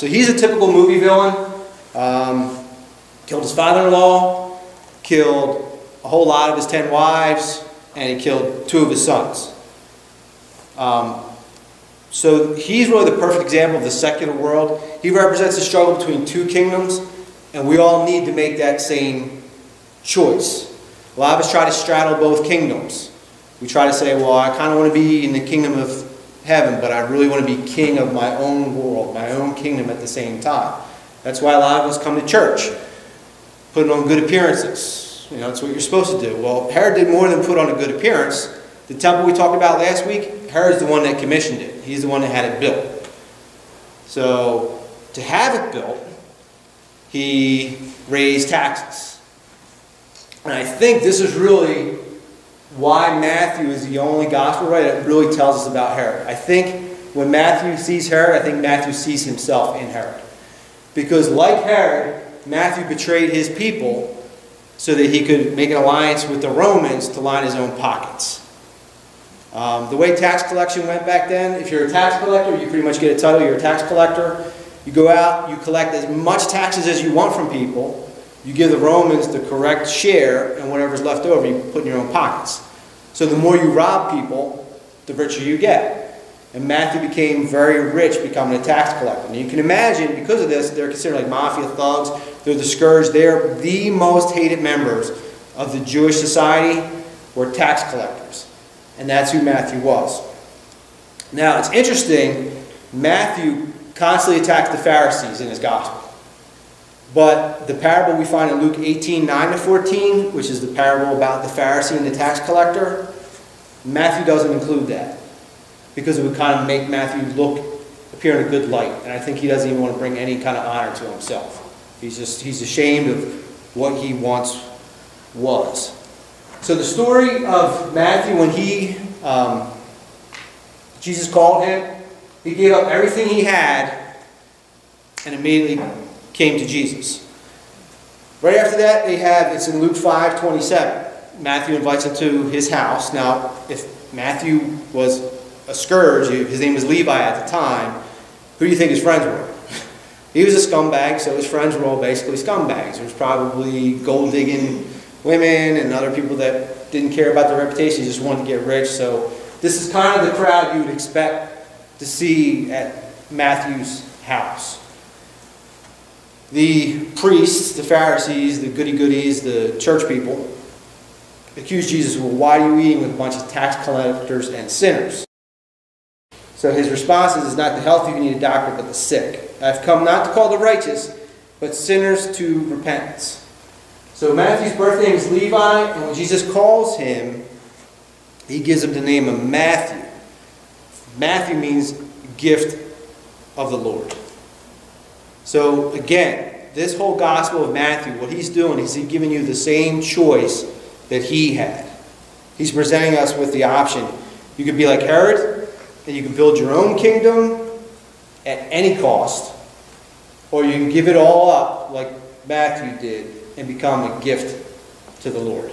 So he's a typical movie villain. Killed his father-in-law, killed a whole lot of his 10 wives, and he killed 2 of his sons. So he's really the perfect example of the secular world. He represents the struggle between 2 kingdoms, and we all need to make that same choice. A lot of us try to straddle both kingdoms. We try to say, well, I kind of want to be in the kingdom of heaven, but I really want to be king of my own world, my own kingdom at the same time. That's why a lot of us come to church, putting on good appearances. You know, that's what you're supposed to do. Well, Herod did more than put on a good appearance. The temple we talked about last week, Herod's the one that commissioned it. He's the one that had it built. So, to have it built, he raised taxes. And I think this is really why Matthew is the only gospel writer that really tells us about Herod. I think when Matthew sees Herod, I think Matthew sees himself in Herod. Because like Herod, Matthew betrayed his people so that he could make an alliance with the Romans to line his own pockets. The way tax collection went back then, if you're a tax collector, you pretty much get a title, you're a tax collector. You go out, you collect as much taxes as you want from people. You give the Romans the correct share, and whatever's left over you put in your own pockets. So the more you rob people, the richer you get. And Matthew became very rich becoming a tax collector. And you can imagine, because of this, they're considered like mafia thugs. They're the scourge. They're the most hated members of the Jewish society were tax collectors. And that's who Matthew was. Now, it's interesting, Matthew constantly attacks the Pharisees in his gospel. But the parable we find in Luke 18, 9-14, which is the parable about the Pharisee and the tax collector, Matthew doesn't include that. Because it would kind of make Matthew appear in a good light. And I think he doesn't even want to bring any kind of honor to himself. He's ashamed of what he once was. So the story of Matthew, when Jesus called him, he gave up everything he had and immediately came to Jesus. Right after that, it's in Luke 5:27. Matthew invites him to his house. Now, if Matthew was a scourge, his name was Levi at the time, who do you think his friends were? He was a scumbag, so his friends were all basically scumbags. There was probably gold-digging women and other people that didn't care about their reputation, just wanted to get rich. So this is kind of the crowd you would expect to see at Matthew's house. The priests, the Pharisees, the goody-goodies, the church people accused Jesus, well, why are you eating with a bunch of tax collectors and sinners? So his response is, it's not the healthy who need a doctor, but the sick. I've come not to call the righteous, but sinners to repentance. So Matthew's birth name is Levi, and when Jesus calls him, he gives him the name of Matthew. Matthew means gift of the Lord. So again, this whole gospel of Matthew, what he's doing is he's giving you the same choice that he had. He's presenting us with the option. You could be like Herod, and you can build your own kingdom at any cost, or you can give it all up like Matthew did and become a gift to the Lord.